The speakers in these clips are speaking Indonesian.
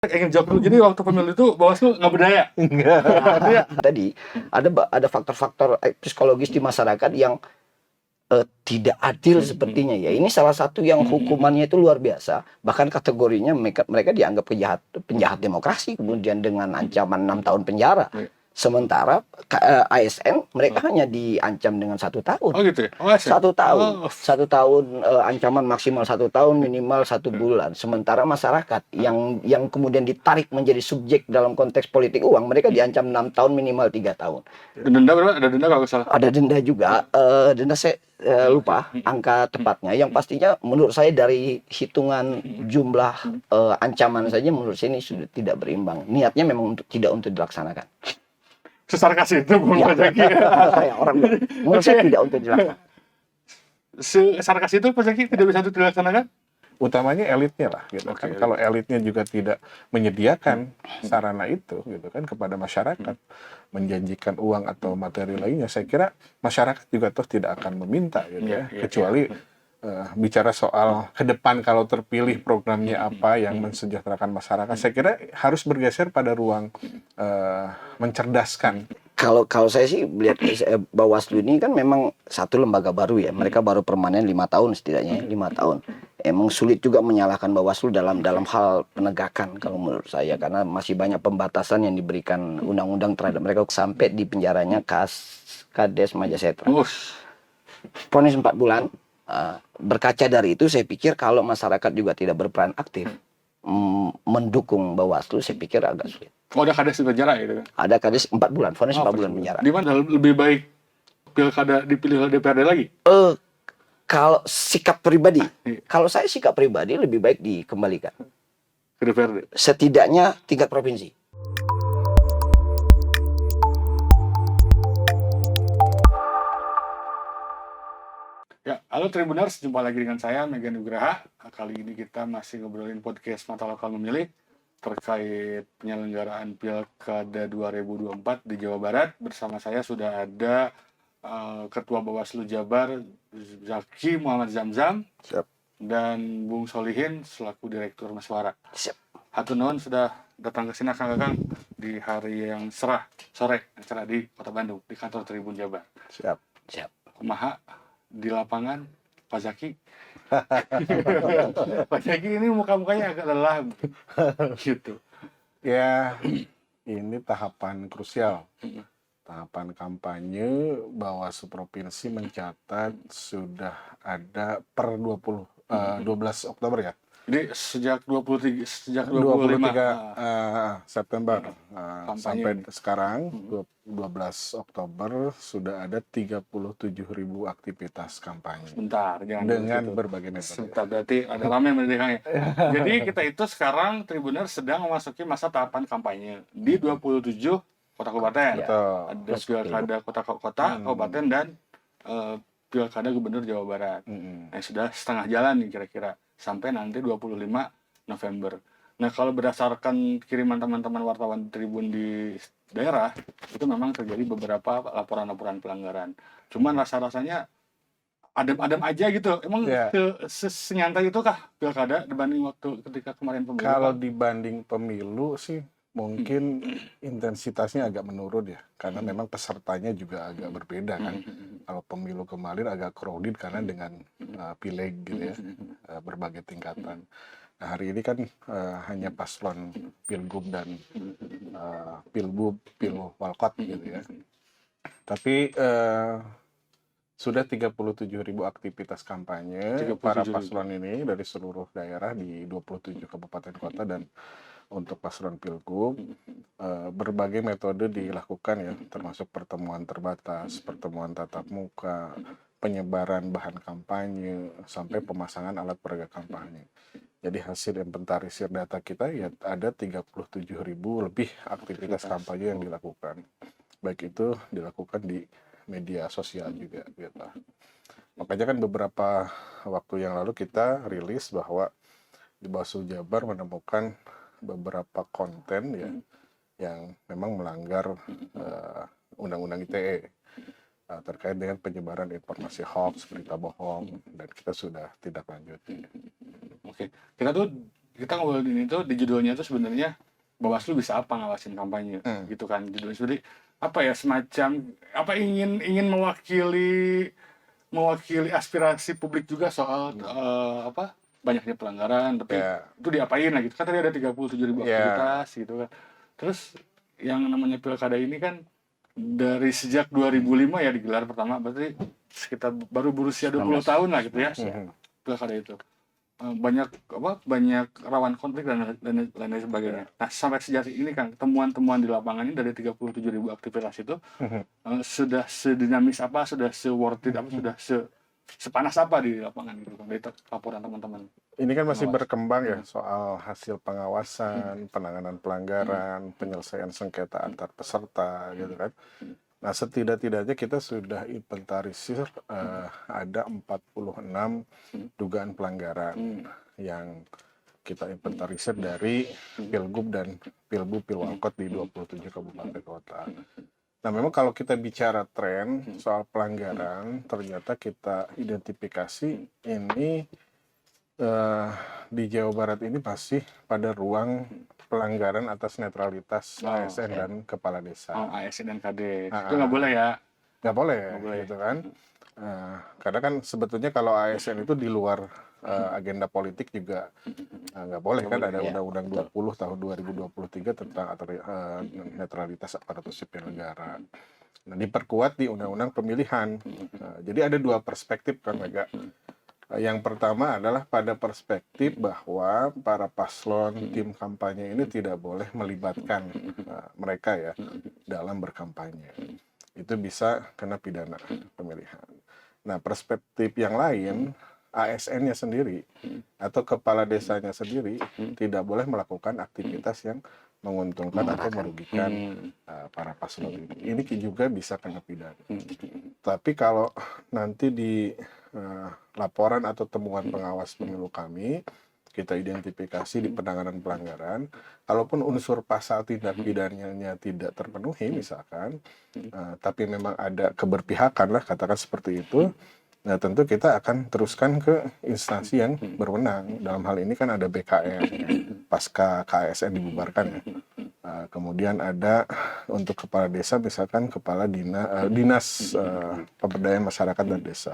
Ingin jawab dulu. Jadi waktu pemilu itu Bawaslu nggak berdaya? Enggak. Nah, tadi ada faktor-faktor psikologis di masyarakat yang tidak adil sepertinya ya. Ini salah satu yang hukumannya itu luar biasa. Bahkan kategorinya mereka dianggap penjahat demokrasi, kemudian dengan ancaman 6 tahun penjara. Sementara ASN mereka hanya diancam dengan 1 tahun. Oh gitu ya? Oh, ASN? 1 tahun, Oh. 1 tahun ancaman maksimal 1 tahun, minimal 1 bulan. Sementara masyarakat yang kemudian ditarik menjadi subjek dalam konteks politik uang, mereka diancam 6 tahun, minimal 3 tahun. Denda berapa? Ada denda kalau salah? Ada denda juga, denda saya lupa angka tepatnya. Yang pastinya menurut saya dari hitungan jumlah ancaman saja menurut saya ini sudah tidak berimbang. Niatnya memang tidak untuk dilaksanakan. Sesarkas itu Bung Ya. Pak Zaki. Saya menurut saya tidak untuk dilaksanakan. Sesarkas itu Pak Zaki tidak bisa untuk dilaksanakan? Utamanya elitnya lah gitu Oke. kan. Kalau elitnya juga tidak menyediakan sarana itu gitu kan kepada masyarakat, menjanjikan uang atau materi lainnya, saya kira masyarakat juga toh tidak akan meminta gitu ya. Kecuali bicara soal ke depan kalau terpilih programnya apa yang mensejahterakan masyarakat, saya kira harus bergeser pada ruang mencerdaskan. Kalau saya sih melihat Bawaslu ini kan memang satu lembaga baru ya. Mereka baru permanen 5 tahun setidaknya, 5 tahun. Emang sulit juga menyalahkan Bawaslu dalam hal penegakan kalau menurut saya, karena masih banyak pembatasan yang diberikan undang-undang terhadap mereka sampai di penjaranya Kades Majasetra. Vonis 4 bulan. Berkaca dari itu saya pikir kalau masyarakat juga tidak berperan aktif mendukung Bawaslu, saya pikir agak sulit. Oh, ada kades di penjara gitu kan? Ada Kades 4 bulan, vonis 4 bulan penjara. Di mana lebih baik pilkada dipilih oleh DPRD lagi? Kalau sikap pribadi, kalau saya sikap pribadi lebih baik dikembalikan. Ke DPRD? Setidaknya tingkat provinsi. Ya, halo Tribuners, jumpa lagi dengan saya Mega Nugraha. Kali ini kita masih ngobrolin podcast Mata Lokal Memilih terkait penyelenggaraan Pilkada 2024 di Jawa Barat. Bersama saya sudah ada Ketua Bawaslu Jabar Zaki Muhammad Zamzam. Siap. Dan Bung Solihin selaku Direktur Meswara. Siap. Hatur nuhun sudah datang ke sini Kang di hari yang cerah sore acara di Kota Bandung di kantor Tribun Jabar. Siap. Kumaha di lapangan Pak Zaki? Pak Zaki ini muka-mukanya agak lelah gitu. Ya, ini tahapan krusial. Tahapan kampanye. Bawaslu Provinsi mencatat sudah ada per 12 Oktober ya. Jadi sejak 25 September sampai sekarang 12 Oktober sudah ada 37.000 aktivitas kampanye. Sebentar, jangan dengan gitu. berbagai metode. Sebentar, berarti ada rame mendengarnya. Jadi kita itu sekarang Tribuners sedang memasuki masa tahapan kampanye di 27 kota kabupaten. Betul. Ada pilkada kota kabupaten dan pilkada gubernur Jawa Barat. Nah, sudah setengah jalan nih kira-kira sampai nanti 25 November. Nah, kalau berdasarkan kiriman teman-teman wartawan Tribun di daerah, itu memang terjadi beberapa laporan-laporan pelanggaran. Cuman rasa-rasanya adem-adem aja gitu. Emang senyantai itu kah pilkada dibanding waktu ketika kemarin pemilu? Kalau dibanding pemilu sih mungkin intensitasnya agak menurun ya, karena memang pesertanya juga agak berbeda kan. Kalau pemilu kemarin agak crowded karena dengan pileg gitu ya, berbagai tingkatan. Nah, hari ini kan hanya paslon pilgub dan pilbub, pilwalkot gitu ya. Tapi sudah 37.000 aktivitas kampanye para paslon ini dari seluruh daerah di 27 kabupaten kota, dan untuk paslon pilgub berbagai metode dilakukan ya, termasuk pertemuan terbatas, pertemuan tatap muka, penyebaran bahan kampanye, sampai pemasangan alat peraga kampanye. Jadi hasil inventarisir data kita ya ada 37.000 lebih aktivitas kampanye yang dilakukan. Baik itu dilakukan di media sosial juga gitu. Makanya kan beberapa waktu yang lalu kita rilis bahwa di Bawaslu Jabar menemukan beberapa konten ya yang memang melanggar undang-undang ITE terkait dengan penyebaran informasi hoax, berita bohong, dan kita sudah tindak lanjuti. Oke, kita tuh kita ngobrolin itu di judulnya itu sebenarnya Bawaslu bisa apa ngawasin kampanye gitu kan judulnya. Jadi apa ya, semacam apa, ingin mewakili aspirasi publik juga soal apa, banyaknya pelanggaran, tapi itu diapain lah gitu kan. Tadi ada 37.000 aktivitas gitu kan. Terus yang namanya pilkada ini kan dari sejak 2005 ya digelar pertama, berarti sekitar baru berusia 20 tahun lah gitu ya pilkada itu. Banyak rawan konflik dan lain sebagainya. Nah, sampai sejauh ini kan temuan-temuan di lapangan ini dari 37.000 aktivitas itu sudah sedinamis apa, sudah se-worth it apa, sudah sepanas apa di lapangan gitu kan, dari laporan teman-teman. Ini kan masih berkembang ya soal hasil pengawasan, penanganan pelanggaran, penyelesaian sengketa antar peserta gitu kan. Nah, setidak-tidaknya kita sudah inventarisir ada 46 dugaan pelanggaran yang kita inventarisir dari Pilgub dan Pilwalkot di 27 kabupaten kota. Nah, memang kalau kita bicara tren soal pelanggaran, ternyata kita identifikasi ini di Jawa Barat ini masih pada ruang pelanggaran atas netralitas ASN dan kepala desa. ASN dan KD itu nggak boleh ya? Nggak boleh gitu kan. Karena kan sebetulnya kalau ASN itu di luar agenda politik juga nggak boleh kan, ada Undang-Undang 20 tahun 2023 tentang netralitas aparatur sipil negara. Nah, diperkuat di Undang-Undang Pemilihan. Jadi ada dua perspektif kan, Mega. Yang pertama adalah pada perspektif bahwa para paslon, tim kampanye ini tidak boleh melibatkan mereka ya dalam berkampanye. Itu bisa kena pidana pemilihan. Nah, perspektif yang lain, ASN-nya sendiri atau kepala desanya sendiri tidak boleh melakukan aktivitas yang menguntungkan atau merugikan para paslon ini. Ini juga bisa kena pidana. Tapi kalau nanti di laporan atau temuan pengawas pemilu kami, kita identifikasi di penanganan pelanggaran, kalaupun unsur pasal tindak pidananya tidak terpenuhi misalkan, tapi memang ada keberpihakan lah, katakan seperti itu, nah tentu kita akan teruskan ke instansi yang berwenang. Dalam hal ini kan ada BKN, pasca KSN dibubarkan ya. Kemudian ada untuk kepala desa misalkan kepala dinas pemberdayaan masyarakat dan desa.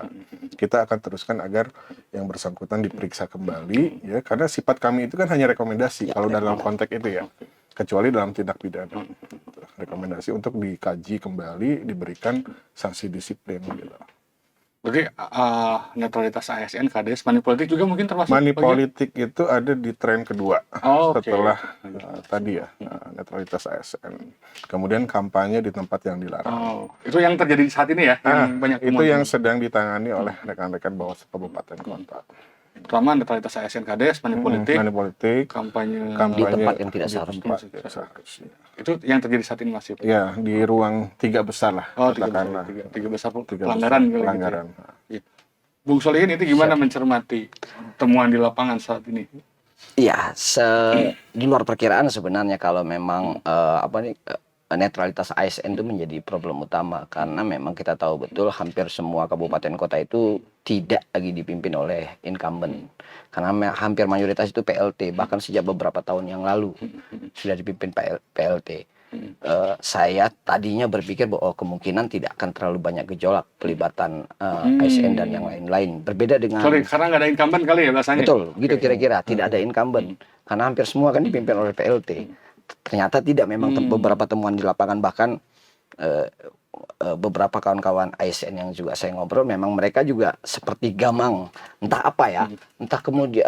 Kita akan teruskan agar yang bersangkutan diperiksa kembali ya, karena sifat kami itu kan hanya rekomendasi kalau dalam konteks itu ya, kecuali dalam tindak pidana. Rekomendasi untuk dikaji kembali, diberikan sanksi disiplin gitu. Berarti netralitas ASN, KDS, money politik juga mungkin termasuk? Money politik itu ada di tren kedua setelah tadi ya, netralitas ASN. Kemudian kampanye di tempat yang dilarang. Itu yang terjadi saat ini ya? Yang banyak itu yang sedang ditangani oleh rekan-rekan Bawaslu kabupaten kota. Pertama netralitas ASN, KDS, money politik, kampanye di tempat yang tidak seharusnya. Itu yang terjadi saat ini masih? Ya, di ruang 3 besar lah. Tiga besar pelanggaran. Gitu. Bung Solihin, itu gimana mencermati temuan di lapangan saat ini? Iya, di luar perkiraan sebenarnya kalau memang netralitas ASN itu menjadi problem utama, karena memang kita tahu betul hampir semua kabupaten kota itu tidak lagi dipimpin oleh incumbent, karena hampir mayoritas itu PLT, bahkan sejak beberapa tahun yang lalu sudah dipimpin PLT. Saya tadinya berpikir bahwa kemungkinan tidak akan terlalu banyak gejolak pelibatan ASN dan yang lain-lain, berbeda dengan karena nggak ada incumbent kali ya bahasanya. Betul, gitu kira-kira, tidak ada incumbent karena hampir semua kan dipimpin oleh PLT. Ternyata tidak, memang beberapa temuan di lapangan, bahkan beberapa kawan-kawan ASN yang juga saya ngobrol, memang mereka juga seperti gamang, entah apa ya, entah kemudian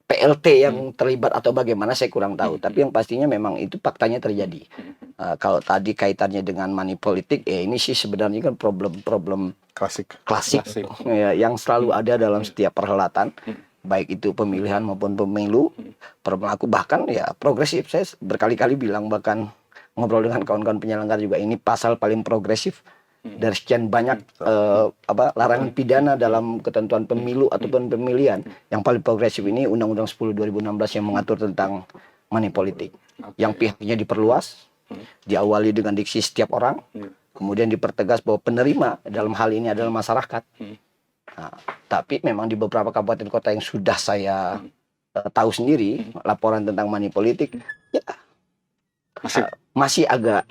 PLT yang terlibat atau bagaimana saya kurang tahu, tapi yang pastinya memang itu faktanya terjadi. Kalau tadi kaitannya dengan money politik, ini sih sebenarnya kan problem klasik ya, yang selalu ada dalam setiap perhelatan, baik itu pemilihan maupun pemilu, berlaku bahkan ya progresif. Saya berkali-kali bilang, bahkan ngobrol dengan kawan-kawan penyelenggara juga, ini pasal paling progresif dari sekian banyak larangan pidana dalam ketentuan pemilu ataupun pemilihan. Yang paling progresif ini Undang-Undang 10 2016 yang mengatur tentang money politik, yang pihaknya diperluas, diawali dengan diksi setiap orang, kemudian dipertegas bahwa penerima dalam hal ini adalah masyarakat. Nah, tapi memang di beberapa kabupaten kota yang sudah saya tahu sendiri laporan tentang money politik, ya masih agak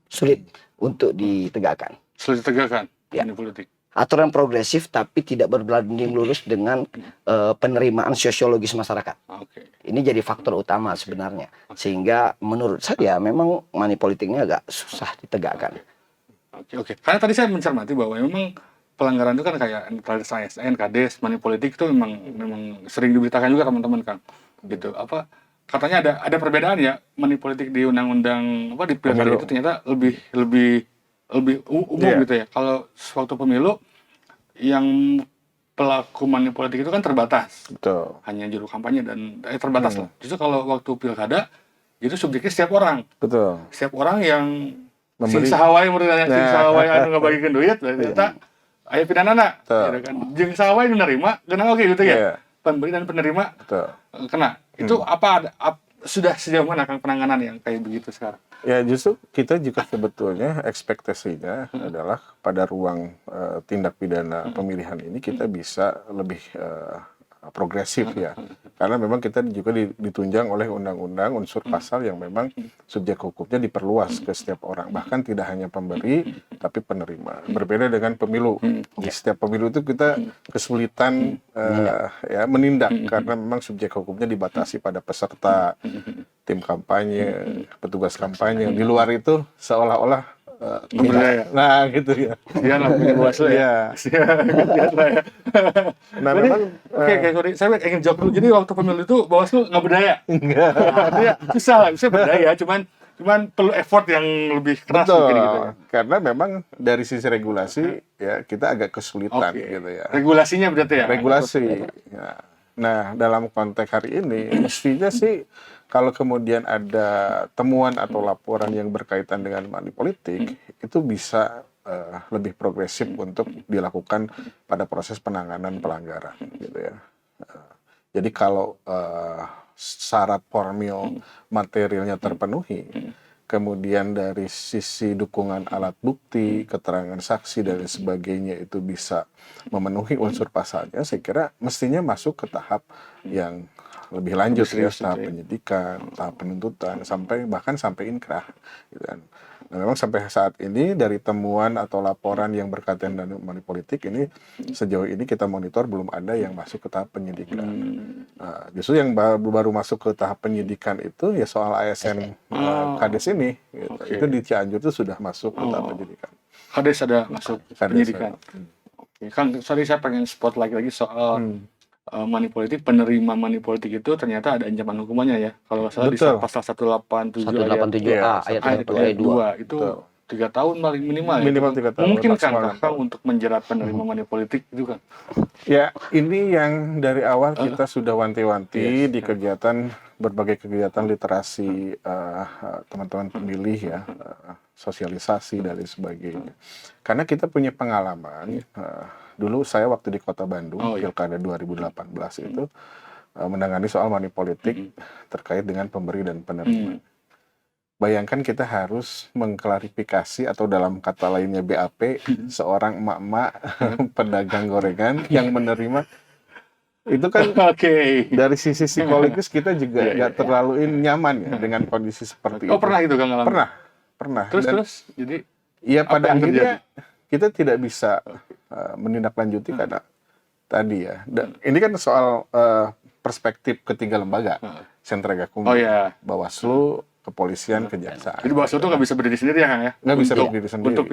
sulit untuk ditegakkan. Sulit ditegakkan Ya. money politik. Aturan progresif tapi tidak berbanding lurus dengan penerimaan sosiologis masyarakat. Oke. Ini jadi faktor utama sebenarnya. Sehingga menurut saya memang money politiknya agak susah ditegakkan. Oke. Karena tadi saya mencermati bahwa memang pelanggaran itu kan kayak netralitas ASN, KDs, money politik itu memang sering diberitakan juga teman-teman Kang. Gitu. Apa katanya ada perbedaan ya money politik di undang-undang di pilkada itu ternyata lebih umum gitu ya. Kalau waktu pemilu yang pelaku money politik itu kan terbatas. Betul. Hanya juru kampanye dan terbatas lah. Justru kalau waktu pilkada itu subjeknya setiap orang. Betul. Setiap orang yang Memberi. sing sahawai menurut saya sing sahawai anu ngabagikeun duit ternyata aya pidanana gitu kan. Jeung sahawai nu nerima geuna oke gitu ya. Pemberi dan penerima kena. Itu sudah sejauh mana Kang penanganan yang kayak begitu sekarang? Ya justru kita juga sebetulnya ekspektasinya adalah pada ruang tindak pidana pemilihan ini kita bisa lebih progresif ya, karena memang kita juga ditunjang oleh undang-undang unsur pasal yang memang subjek hukumnya diperluas ke setiap orang, bahkan tidak hanya pemberi tapi penerima. Berbeda dengan pemilu, di setiap pemilu itu kita kesulitan menindak karena memang subjek hukumnya dibatasi pada peserta, tim kampanye, petugas kampanye. Di luar itu seolah-olah nah gitu ya. Dia nggak punya Bawaslu ya. Nah memang sorry, saya ingin jawab dulu. Jadi waktu pemilu itu Bawaslu nggak berdaya. Enggak. Dia susah lah, bisa berdaya, cuman perlu effort yang lebih keras mungkin gitu ya. Karena memang dari sisi regulasi ya kita agak kesulitan gitu ya. Regulasinya berarti ya. Regulasi. Ya. Nah, dalam konteks hari ini mestinya sih kalau kemudian ada temuan atau laporan yang berkaitan dengan money politik, itu bisa lebih progresif untuk dilakukan pada proses penanganan pelanggaran, gitu ya. Jadi kalau syarat formil materialnya terpenuhi, kemudian dari sisi dukungan alat bukti, keterangan saksi dan sebagainya itu bisa memenuhi unsur pasalnya, saya kira mestinya masuk ke tahap yang lebih lanjut ya, tahap penyidikan, tahap penuntutan, bahkan sampai inkrah. Gitu kan. Nah, memang sampai saat ini dari temuan atau laporan yang berkaitan dengan money politik ini sejauh ini kita monitor belum ada yang masuk ke tahap penyidikan. Nah, justru yang baru masuk ke tahap penyidikan itu ya soal ASN KDs ini. Gitu. Itu di Cianjur itu sudah masuk ke tahap penyidikan. KDs ada masuk penyidikan. Oke. Kang, sorry saya pengen spotlight lagi soal money politik, penerima money politik itu ternyata ada ancaman hukumannya ya. Kalau nggak salah di pasal 187A ayat 182 itu 3 tahun paling minimal. Minimal 3 tahun. Mungkin kan untuk menjerat penerima money politik itu kan. Ya, ini yang dari awal kita sudah wanti-wanti di berbagai kegiatan literasi teman-teman pemilih ya, sosialisasi dan sebagainya. Karena kita punya pengalaman. Dulu saya waktu di Kota Bandung, Pilkada 2018 itu menangani soal money politik terkait dengan pemberi dan penerima. Bayangkan kita harus mengklarifikasi atau dalam kata lainnya BAP seorang emak-emak pedagang gorengan yang menerima. Itu kan dari sisi psikologis kita juga nggak terlalu nyaman ya dengan kondisi seperti itu. Oh pernah itu Kang ngalamin? Pernah. Terus jadi ya pada akhirnya kita tidak bisa menindaklanjuti karena tadi ya. Dan ini kan soal perspektif ketiga lembaga, Sentra Gakumdu, Bawaslu, Kepolisian, Kejaksaan. Jadi Bawaslu itu nggak bisa berdiri sendiri ya Kang ya? Nggak bisa berdiri sendiri. Untuk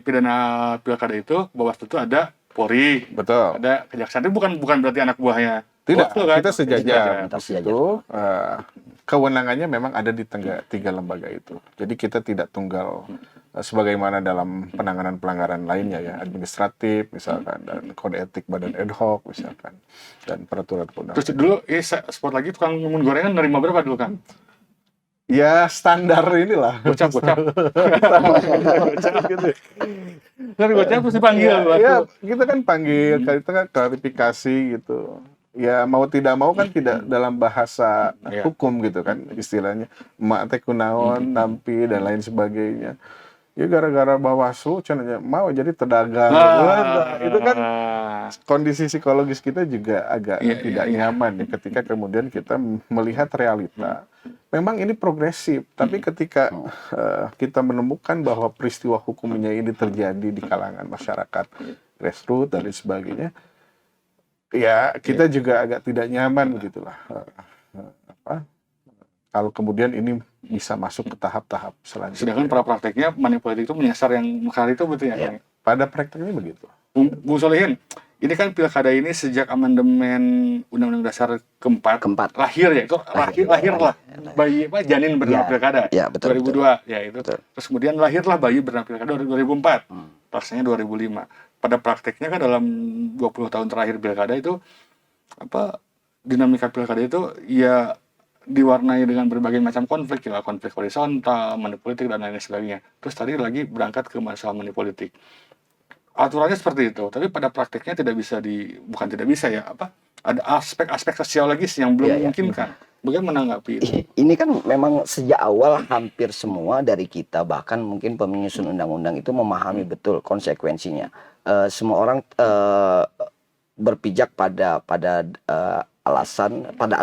pidana pilkada itu Bawaslu itu ada Polri, betul. Ada Kejaksaan. Itu bukan berarti anak buahnya. Tidak, Bawaslu, kan? kita sejajar. Di situ kewenangannya memang ada di tiga lembaga itu. Jadi kita tidak tunggal sebagaimana dalam penanganan pelanggaran lainnya ya, administratif misalkan, dan kode etik badan ad hoc misalkan, dan peraturan perundang. Terus dulu sport lagi tukang ngumun gorengan nerima berapa dulu Kang? Ya standar inilah. Gocap. Dari gocap terus dipanggil. Ya, kita kan panggil, kita kan klarifikasi gitu. Ya mau tidak mau kan tidak dalam bahasa hukum gitu kan istilahnya. Mak teh kunaon, nampi dan lain sebagainya. Ya gara-gara Bawaslu cenanya mau jadi pedagang. Nah, itu kan kondisi psikologis kita juga agak tidak nyaman ya ketika kemudian kita melihat realita. Memang ini progresif, tapi ketika kita menemukan bahwa peristiwa hukumnya ini terjadi di kalangan masyarakat grassroots dan lain sebagainya, ya kita juga agak tidak nyaman begitulah. Apa? Kalau kemudian ini bisa masuk ke tahap-tahap selanjutnya. Sedangkan pada prakteknya money politik itu menyasar yang makar itu betul ya? Pada prakteknya begitu. Bung Solihin, ini kan pilkada ini sejak amandemen Undang-Undang Dasar keempat lahir ya, itu lahirlah bayi janin bernama pilkada ya, betul, 2002 ya itu. Betul. Terus kemudian lahirlah bayi bernama pilkada 2004, rasanya 2005. Pada prakteknya kan dalam 20 tahun terakhir pilkada itu dinamika pilkada itu ya diwarnai dengan berbagai macam konflik ya, konflik horizontal, money politik dan lain sebagainya. Terus tadi lagi berangkat ke masalah money politik. Aturannya seperti itu, tapi pada prakteknya bukan tidak bisa ya, ada aspek-aspek sosiologis yang belum memungkinkan. Bagaimana menanggapi itu? Ini kan memang sejak awal hampir semua dari kita, bahkan mungkin penyusun undang-undang itu memahami betul konsekuensinya. Semua orang berpijak pada alasan, pada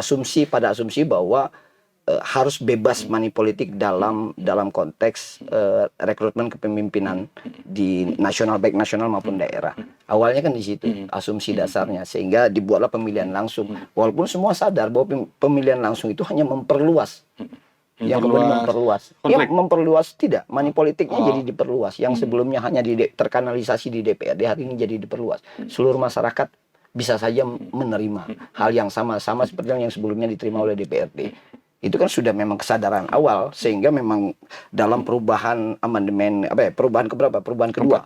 asumsi bahwa harus bebas money politik dalam konteks rekrutmen kepemimpinan di nasional, baik nasional maupun daerah. Awalnya kan di situ asumsi dasarnya, sehingga dibuatlah pemilihan langsung. Walaupun semua sadar bahwa pemilihan langsung itu hanya memperluas. Yang kemudian memperluas tidak, money politiknya jadi diperluas. Yang sebelumnya hanya terkanalisasi di DPRD, hari ini jadi diperluas. Seluruh masyarakat bisa saja menerima hal yang sama seperti yang sebelumnya diterima oleh DPRD. Itu kan sudah memang kesadaran awal, sehingga memang dalam perubahan amandemen perubahan kedua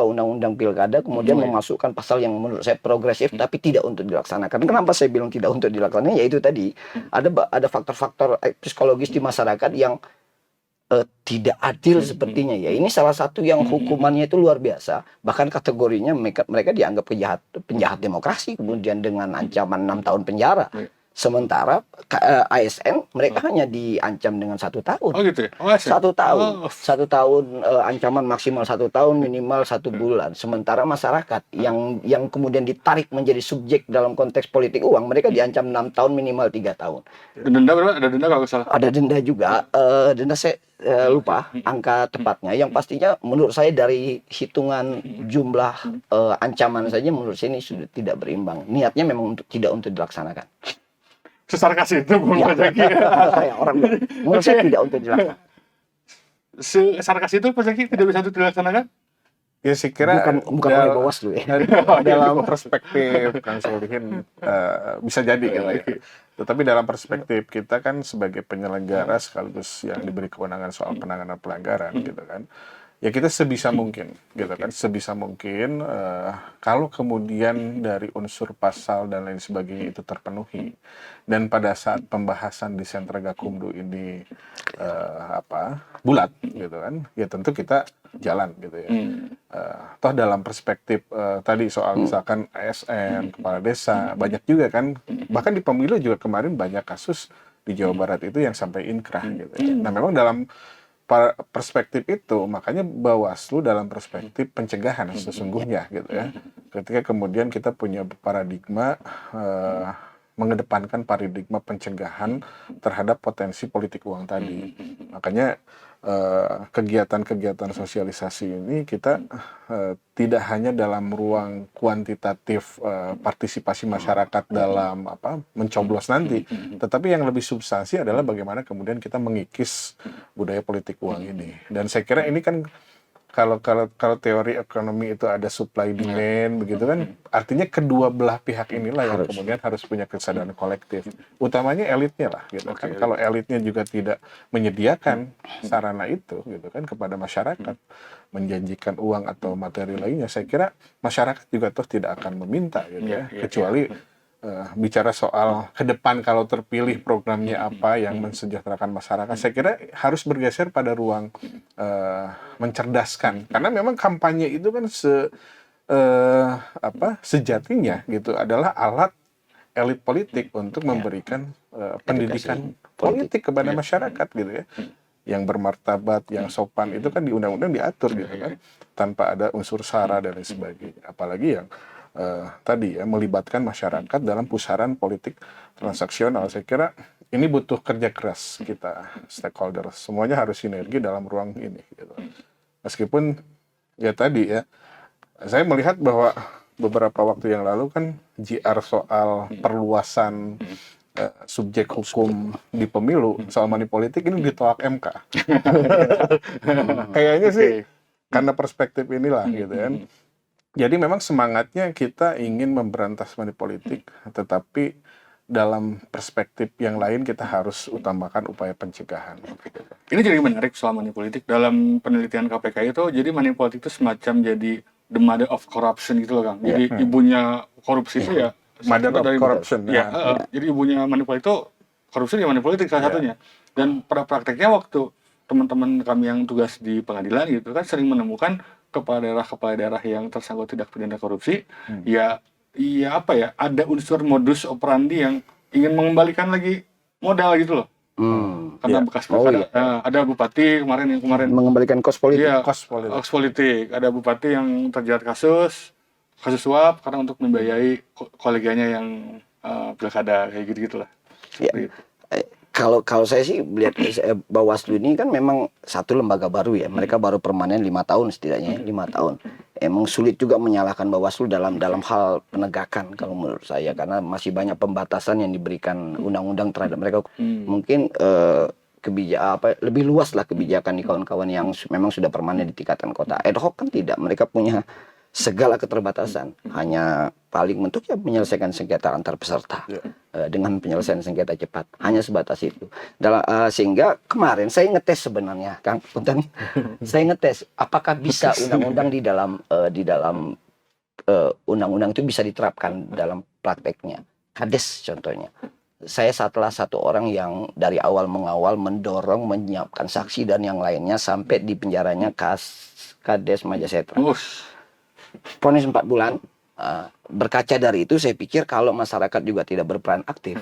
Undang-Undang Pilkada kemudian memasukkan pasal yang menurut saya progresif tapi tidak untuk dilaksanakan. Kenapa saya bilang tidak untuk dilaksanakan? Yaitu tadi ada faktor-faktor psikologis di masyarakat yang tidak adil sepertinya ya. Ini salah satu yang hukumannya itu luar biasa. Bahkan kategorinya mereka dianggap penjahat demokrasi, kemudian dengan ancaman 6 tahun penjara. Sementara ASN mereka hanya diancam dengan 1 tahun. Oh gitu ya? Oh, 1 tahun. 1 tahun ancaman maksimal 1 tahun, minimal 1 bulan. Sementara masyarakat yang kemudian ditarik menjadi subjek dalam konteks politik uang, mereka diancam 6 tahun, minimal 3 tahun. Denda berapa? Ada denda kalau salah? Ada denda juga. Denda saya lupa angka tepatnya. Yang pastinya menurut saya dari hitungan jumlah ancaman saja menurut saya ini sudah tidak berimbang. Niatnya memang tidak untuk dilaksanakan. Sesarkas itu Pak Zaki. Menurut saya tidak untuk dilaksanakan. Sesarkas itu Pak Zaki tidak bisa untuk dilaksanakan? Ya saya kira bukan oleh Bawaslu ya. Dalam perspektif Kang Solihin bisa jadi gitu ya. Tetapi dalam perspektif kita kan sebagai penyelenggara sekaligus yang diberi kewenangan soal penanganan pelanggaran gitu kan. Ya kita sebisa mungkin gitu kan, sebisa mungkin kalau kemudian dari unsur pasal dan lain sebagainya itu terpenuhi, dan pada saat pembahasan di Sentra Gakumdu ini bulat gitu kan, ya tentu kita jalan gitu ya. Toh dalam perspektif tadi soal misalkan ASN, kepala desa, banyak juga kan, bahkan di pemilu juga kemarin banyak kasus di Jawa Barat itu yang sampai inkrah gitu ya. Nah memang dalam perspektif itu, makanya Bawaslu dalam perspektif pencegahan sesungguhnya gitu ya. Ketika kemudian kita punya paradigma mengedepankan paradigma pencegahan terhadap potensi politik uang tadi. Makanya kegiatan-kegiatan sosialisasi ini kita tidak hanya dalam ruang kuantitatif partisipasi masyarakat dalam mencoblos nanti, tetapi yang lebih substansi adalah bagaimana kemudian kita mengikis budaya politik uang ini. Dan saya kira ini kan kalau teori ekonomi itu ada supply demand begitu kan, artinya kedua belah pihak inilah yang kemudian harus punya kesadaran kolektif, utamanya elitnya lah gitu kan. Kalau elitnya juga tidak menyediakan sarana itu gitu kan kepada masyarakat, menjanjikan uang atau materi lainnya, saya kira masyarakat juga toh tidak akan meminta gitu ya, kecuali bicara soal ke depan kalau terpilih programnya apa yang mensejahterakan masyarakat. Saya kira harus bergeser pada ruang mencerdaskan, karena memang kampanye itu kan sejatinya gitu adalah alat elit politik untuk memberikan pendidikan politik kepada masyarakat gitu ya. yang bermartabat, yang sopan itu kan di undang-undang diatur gitu kan, tanpa ada unsur sara dan lain sebagainya. Apalagi yang tadi ya melibatkan masyarakat dalam pusaran politik transaksional. Saya kira ini butuh kerja keras kita stakeholder. Semuanya harus sinergi dalam ruang ini. Gitu. Meskipun ya tadi ya, saya melihat bahwa beberapa waktu yang lalu kan JR soal perluasan subjek hukum di pemilu soal money politik ini ditolak MK. Kayaknya sih karena perspektif inilah gitu kan. Jadi memang semangatnya kita ingin memberantas money politik, tetapi dalam perspektif yang lain kita harus utamakan upaya pencegahan. Ini jadi menarik soal money politik. Dalam penelitian KPK itu, jadi money politik itu semacam jadi the mother of corruption gitu loh, Kang. Jadi ibunya korupsi itu ya Mother of corruption. Jadi ibunya money politik itu korupsi ya money politik salah satunya. Dan pada prakteknya waktu teman-teman kami yang tugas di pengadilan gitu kan sering menemukan kepala daerah yang tersangkut tindak pidana korupsi, ya apa ya, ada unsur modus operandi yang ingin mengembalikan lagi modal gitu loh. Karena bekas ada bupati kemarin mengembalikan kos politik. Iya, kos politik. Ada bupati yang terjerat kasus suap karena untuk membiayai koleganya yang pilkada kayak gitu-gitulah. Ya. Kalau saya sih melihat Bawaslu ini kan memang satu lembaga baru ya. Mereka baru permanen 5 tahun setidaknya, 5 tahun. Emang sulit juga menyalahkan Bawaslu dalam hal penegakan kalau menurut saya, karena masih banyak pembatasan yang diberikan undang-undang terhadap mereka. Mungkin lebih luas lah kebijakan di kawan-kawan yang memang sudah permanen di tingkatan kota. Ad hoc kan tidak, mereka punya segala keterbatasan, hanya paling mentok ya menyelesaikan sengketa antar peserta dengan penyelesaian sengketa cepat, hanya sebatas itu. Sehingga kemarin saya ngetes sebenarnya, Kang Punten, saya ngetes apakah bisa undang-undang di dalam undang-undang itu bisa diterapkan dalam prakteknya. Kades contohnya. Saya salah satu orang yang dari awal mengawal mendorong menyiapkan saksi dan yang lainnya sampai di penjaranya Kades Majasetra. Vonis 4 bulan. Berkaca dari itu saya pikir kalau masyarakat juga tidak berperan aktif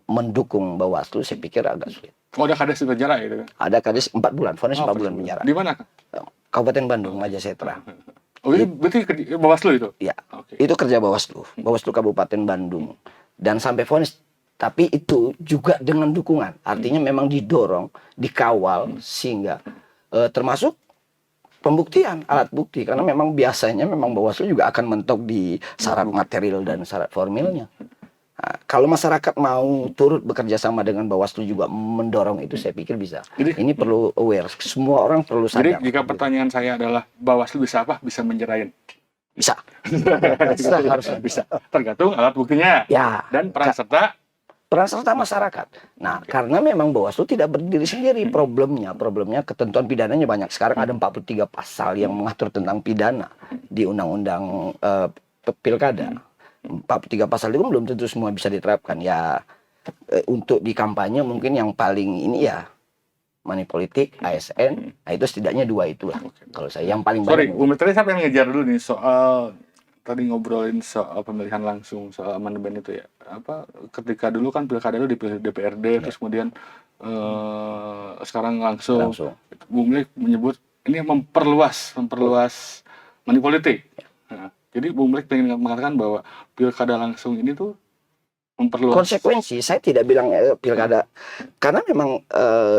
mendukung Bawaslu, saya pikir agak sulit. Ada kades di penjara gitu kan? Ada kades 4 bulan, vonis 4 bulan penjara. Di mana? Kabupaten Bandung, Majasetra. Oh, ini berarti Bawaslu itu? Ya, itu kerja Bawaslu Kabupaten Bandung. Dan sampai vonis, tapi itu juga dengan dukungan. Artinya memang didorong, dikawal sehingga termasuk pembuktian, alat bukti, karena memang biasanya Bawaslu juga akan mentok di syarat material dan syarat formilnya. Nah, kalau masyarakat mau turut bekerja sama dengan Bawaslu juga mendorong itu, saya pikir bisa. Jadi, ini perlu aware, semua orang perlu sadar. Jadi jika pertanyaan saya adalah Bawaslu bisa apa? Bisa menjerain? Bisa. Harusnya bisa. Tergantung alat buktinya. Ya. Dan peran serta masyarakat. Nah, karena memang Bawaslu tidak berdiri sendiri. Problemnya ketentuan pidananya banyak. Sekarang ada 43 pasal yang mengatur tentang pidana di undang-undang pilkada. 43 pasal itu belum tentu semua bisa diterapkan. Ya, untuk di kampanye mungkin yang paling ini ya money politik, ASN. Nah, itu setidaknya 2 itulah. Kalau saya yang paling banyak. Bu Menteri siapa yang ngejar dulu nih soal tadi ngobrolin soal pemilihan langsung, soal amandemen itu ya. Ketika dulu kan pilkada dulu dipilih DPRD, terus kemudian sekarang langsung. Bung Lik menyebut ini memperluas money politik. Nah, jadi Bung Lik ingin mengatakan bahwa pilkada langsung ini tuh memperluas. Konsekuensi, saya tidak bilang pilkada, karena memang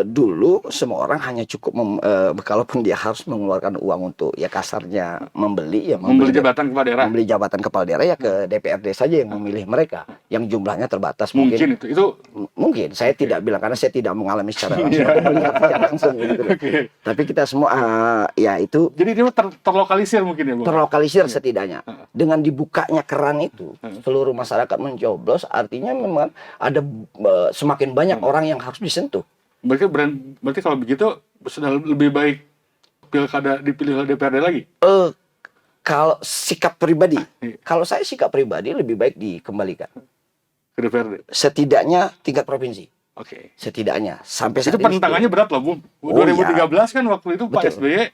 dulu semua orang hanya cukup kalaupun dia harus mengeluarkan uang untuk ya kasarnya membeli jabatan kepala daerah ya ke DPRD saja yang memilih mereka, yang jumlahnya terbatas. Mungkin itu mungkin saya tidak bilang karena saya tidak mengalami secara langsung gitu. Tapi kita semua ya itu jadi dia terlokalisir mungkin ya, Bu. Terlokalisir setidaknya dengan dibukanya keran itu seluruh masyarakat mencoblos. Artinya memang ada semakin banyak orang yang harus disentuh. Berarti kalau begitu sudah lebih baik pilkada dipilih oleh DPRD lagi? Kalau sikap pribadi, kalau saya sikap pribadi lebih baik dikembalikan ke DPRD. Setidaknya tingkat provinsi. Oke. Setidaknya sampai saat itu penentangannya berat loh, Bu. 2013 kan waktu itu Pak SBY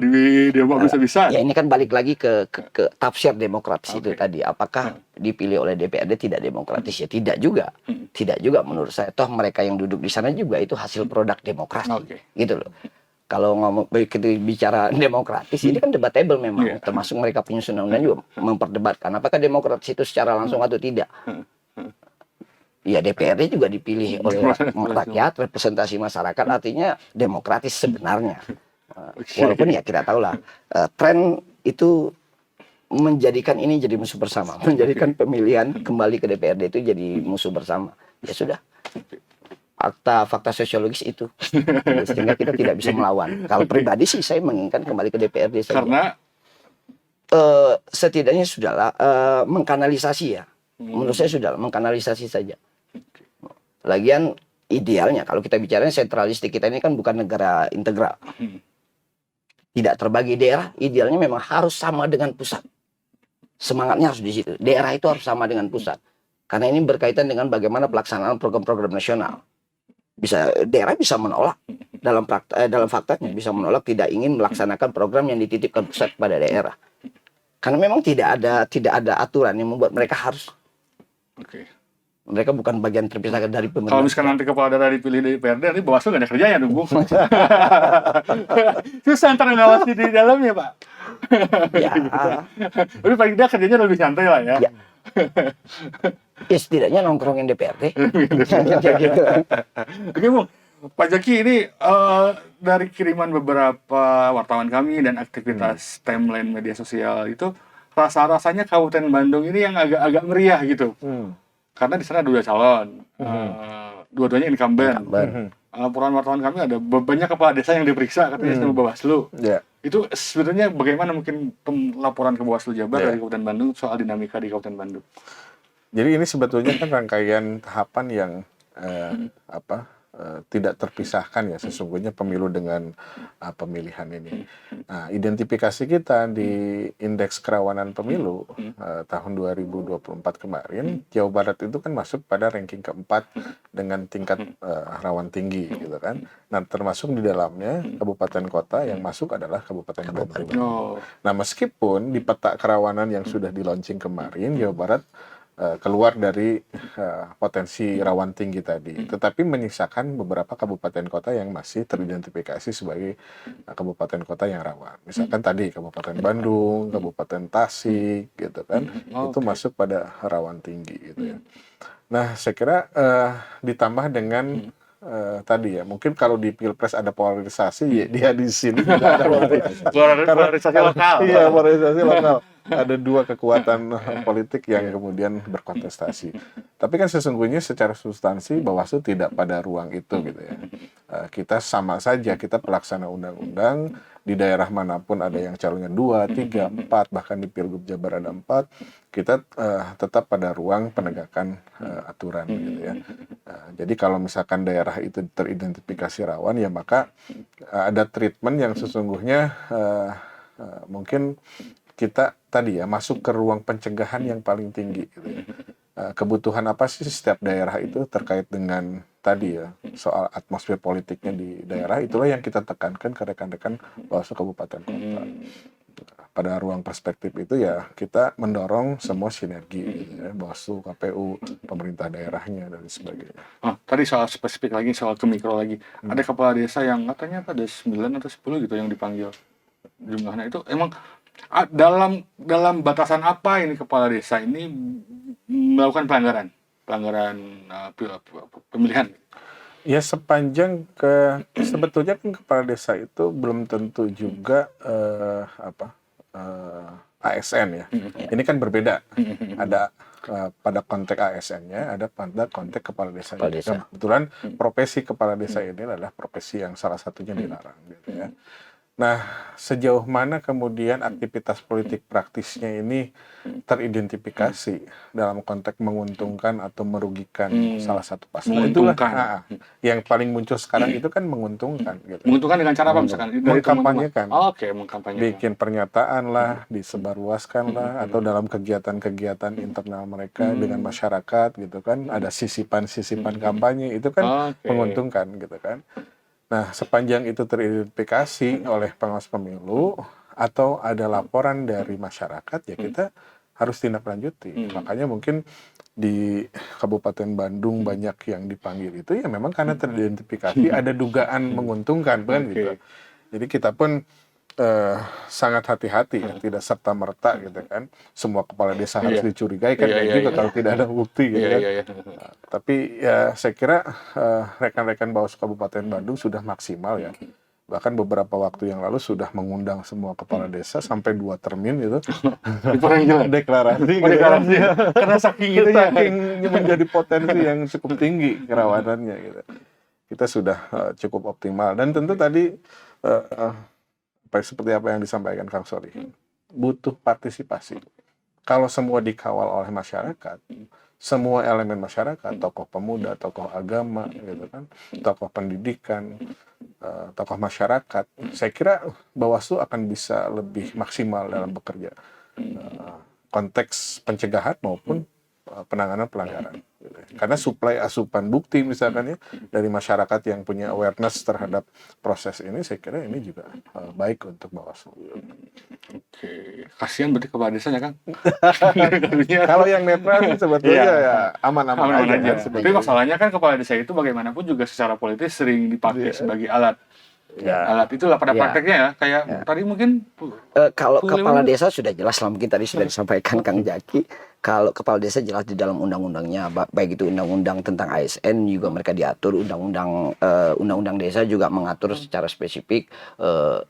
Di demo bisa-bisa. Ya ini kan balik lagi ke tafsir demokratis itu tadi. Apakah dipilih oleh DPRD tidak demokratis? Ya tidak juga. Tidak juga menurut saya. Toh mereka yang duduk di sana juga itu hasil produk demokrasi. Gitu loh. Kalau ngomong kita bicara demokratis, ini kan debatable memang. Termasuk mereka penyusun undang-undang juga memperdebatkan apakah demokratis itu secara langsung atau tidak. Ya DPRD juga dipilih oleh rakyat, representasi masyarakat, artinya demokratis sebenarnya. Walaupun ya kita tahu lah, tren itu menjadikan ini jadi musuh bersama, menjadikan pemilihan kembali ke DPRD itu jadi musuh bersama. Ya sudah, fakta sosiologis itu, sehingga kita tidak bisa melawan. Kalau pribadi sih saya menginginkan kembali ke DPRD saja. Karena setidaknya sudahlah mengkanalisasi ya. Menurut saya sudah mengkanalisasi saja. Lagian idealnya kalau kita bicara sentralistik, kita ini kan bukan negara integral. Tidak terbagi daerah, idealnya memang harus sama dengan pusat. Semangatnya harus di situ. Daerah itu harus sama dengan pusat. Karena ini berkaitan dengan bagaimana pelaksanaan program-program nasional. Daerah bisa menolak dalam faktanya bisa menolak, tidak ingin melaksanakan program yang dititipkan pusat pada daerah. Karena memang tidak ada aturan yang membuat mereka harus. Mereka bukan bagian terpisahkan dari pemerintah. Kalau misalkan nanti kepala daerah dipilih di DPRD, nanti Bawaslu nggak ada kerjanya dong, Bung. Susah ntar ngawasi di dalamnya, Pak. Ya. Tapi paling tidak kerjanya lebih santai lah ya. Ya setidaknya nongkrongin DPRD. Gitu. Oke, Bung. Pak Jaki, ini dari kiriman beberapa wartawan kami dan aktivitas timeline media sosial itu, rasa-rasanya Kabupaten Bandung ini yang agak-agak meriah gitu. Karena di sana ada 2 calon, dua-duanya incumbent. Laporan wartawan kami ada banyak kepala desa yang diperiksa katanya sama Bawaslu. Itu sebenarnya bagaimana mungkin laporan ke Bawaslu Jabar dari Kabupaten Bandung soal dinamika di Kabupaten Bandung? Jadi ini sebetulnya kan rangkaian tahapan yang tidak terpisahkan ya sesungguhnya pemilu dengan pemilihan ini. Nah, identifikasi kita di indeks kerawanan pemilu tahun 2024 kemarin, Jawa Barat itu kan masuk pada ranking keempat dengan tingkat rawan tinggi gitu kan. Nah, termasuk di dalamnya kabupaten kota yang masuk adalah Kabupaten Bandung. Nah, meskipun di peta kerawanan yang sudah di-launching kemarin, Jawa Barat keluar dari potensi rawan tinggi tadi, tetapi menyisakan beberapa kabupaten kota yang masih teridentifikasi sebagai kabupaten kota yang rawan. Misalkan tadi Kabupaten Bandung, Kabupaten Tasik, gitu kan, itu masuk pada rawan tinggi, gitu ya. Nah, saya kira ditambah dengan tadi ya, mungkin kalau di Pilpres ada polarisasi, ya dia di sini tidak ada polarisasi lokal. Iya, polarisasi lokal. Ada 2 kekuatan politik yang kemudian berkontestasi. Tapi kan sesungguhnya secara substansi Bawaslu tidak pada ruang itu gitu ya. Kita sama saja, kita pelaksana undang-undang, di daerah manapun ada yang calonnya 2, 3, 4, bahkan di Pilgub Jabar ada 4, kita tetap pada ruang penegakan aturan gitu ya. Jadi kalau misalkan daerah itu teridentifikasi rawan, ya maka ada treatment yang sesungguhnya mungkin kita tadi ya masuk ke ruang pencegahan yang paling tinggi gitu ya. Kebutuhan apa sih setiap daerah itu terkait dengan tadi ya soal atmosfer politiknya di daerah, itulah yang kita tekankan ke rekan-rekan Bawaslu kabupaten kota. Pada ruang perspektif itu ya kita mendorong semua sinergi gitu ya, Bawaslu, KPU, pemerintah daerahnya dan sebagainya. Tadi soal spesifik lagi, soal ke mikro lagi. Ada kepala desa yang katanya ada 9 atau 10 gitu yang dipanggil. Jumlahnya itu emang dalam batasan apa ini kepala desa ini melakukan pelanggaran pemilihan? Ya sepanjang sebetulnya kan kepala desa itu belum tentu juga ASN ya. Ini kan berbeda. Ada pada konteks ASN-nya, ada pada konteks kepala desa. Kebetulan profesi kepala desa ini adalah profesi yang salah satunya dilarang gitu ya. Nah, sejauh mana kemudian aktivitas politik praktisnya ini teridentifikasi dalam konteks menguntungkan atau merugikan salah satu pasangan? Itulah yang paling muncul sekarang itu kan menguntungkan. Gitu. Menguntungkan dengan cara apa misalkan? Mengkampanyekan. Mengkampanyekan. Bikin pernyataan lah, disebarluaskan lah, atau dalam kegiatan-kegiatan internal mereka dengan masyarakat gitu kan, ada sisipan-sisipan kampanye, itu kan menguntungkan gitu kan. Nah, sepanjang itu teridentifikasi oleh pengawas pemilu atau ada laporan dari masyarakat, ya kita harus tindak lanjuti. Makanya mungkin di Kabupaten Bandung banyak yang dipanggil itu ya memang karena teridentifikasi ada dugaan menguntungkan, kan gitu. Jadi kita pun sangat hati-hati ya, tidak serta-merta gitu kan. Semua kepala desa harus dicurigai kan, dan juga kalau tidak ada bukti gitu kan. Tapi ya saya kira rekan-rekan Bawaslu Kabupaten Bandung sudah maksimal ya. Bahkan beberapa waktu yang lalu sudah mengundang semua kepala desa sampai 2 termin gitu. Deklarasi gitu kan. Karena saking itu ya. Saking menjadi potensi yang cukup tinggi kerawanannya gitu. Kita sudah cukup optimal, dan tentu tadi seperti apa yang disampaikan Kang Sori, butuh partisipasi. Kalau semua dikawal oleh masyarakat, semua elemen masyarakat, tokoh pemuda, tokoh agama, gitu kan, tokoh pendidikan, tokoh masyarakat, saya kira Bawaslu akan bisa lebih maksimal dalam bekerja, konteks pencegahan maupun penanganan pelanggaran. Karena suplai asupan bukti misalkan ya dari masyarakat yang punya awareness terhadap proses ini, saya kira ini juga baik untuk Bawaslu. Oke, kasihan berarti kepala desanya Kang. Kalau yang netral sih sebetulnya ya aman-aman aja. Tapi masalahnya kan kepala desa itu bagaimanapun juga secara politis sering dipakai sebagai alat. Alat itulah pada prakteknya ya, kayak tadi mungkin kalau kepala desa sudah jelas lah, mungkin tadi sudah disampaikan Kang Jaki. Kalau kepala desa jelas di dalam undang-undangnya, baik itu undang-undang tentang ASN juga mereka diatur, undang-undang desa juga mengatur secara spesifik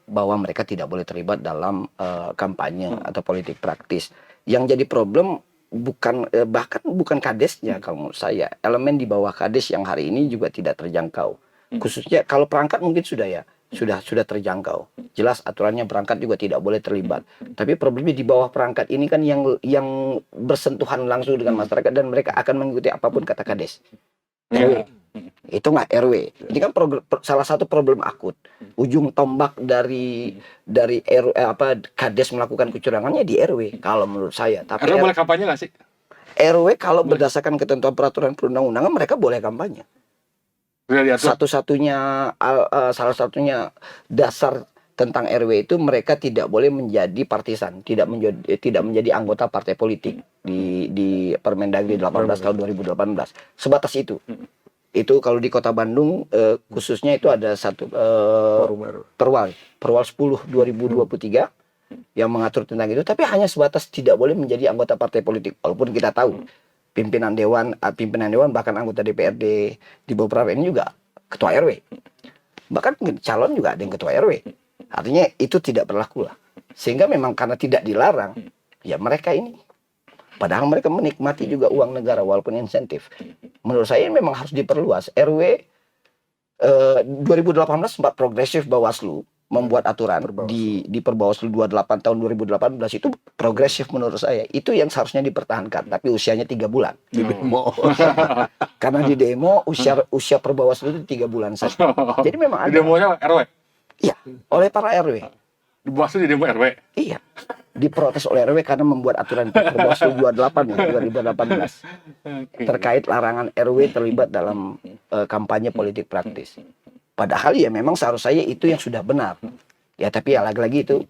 bahwa mereka tidak boleh terlibat dalam kampanye atau politik praktis. Yang jadi problem bahkan bukan kadesnya, kalau menurut saya elemen di bawah kades yang hari ini juga tidak terjangkau. Khususnya kalau perangkat mungkin sudah terjangkau. Jelas aturannya perangkat juga tidak boleh terlibat. Tapi problemnya di bawah perangkat ini kan yang bersentuhan langsung dengan masyarakat, dan mereka akan mengikuti apapun kata kades. RW. Itu nggak RW. Ini kan salah satu problem akut. Ujung tombak dari RW, kades melakukan kecurangannya di RW kalau menurut saya. Tapi RW boleh kampanye nggak sih? RW kalau berdasarkan ketentuan peraturan perundang-undangan mereka boleh kampanye. Salah satunya dasar tentang RW itu mereka tidak boleh menjadi partisan, tidak menjadi anggota partai politik di Permendagri 18 tahun 2018. Sebatas itu. Itu kalau di Kota Bandung khususnya itu ada satu Perwal 10 2023 yang mengatur tentang itu, tapi hanya sebatas tidak boleh menjadi anggota partai politik. Walaupun kita tahu pimpinan dewan bahkan anggota DPRD di beberapa ini juga ketua RW, bahkan calon juga ada yang ketua RW. Artinya itu tidak berlaku lah, sehingga memang karena tidak dilarang ya mereka ini, padahal mereka menikmati juga uang negara walaupun insentif. Menurut saya memang harus diperluas. RW 2018 sempat progresif Bawaslu membuat aturan di Perbawaslu 28 tahun 2018 itu progresif menurut saya. Itu yang seharusnya dipertahankan, tapi usianya 3 bulan. Di demo. Karena di demo usia Perbawaslu itu 3 bulan saja. Jadi memang ada. Di demonya RW? Iya, oleh para RW. Di Bawaslu di demo RW? Iya. Diprotes oleh RW karena membuat aturan Perbawaslu 28 ya, 2018. Terkait larangan RW terlibat dalam kampanye politik praktis. Padahal ya memang seharusnya itu yang sudah benar. Ya tapi ya lagi-lagi itu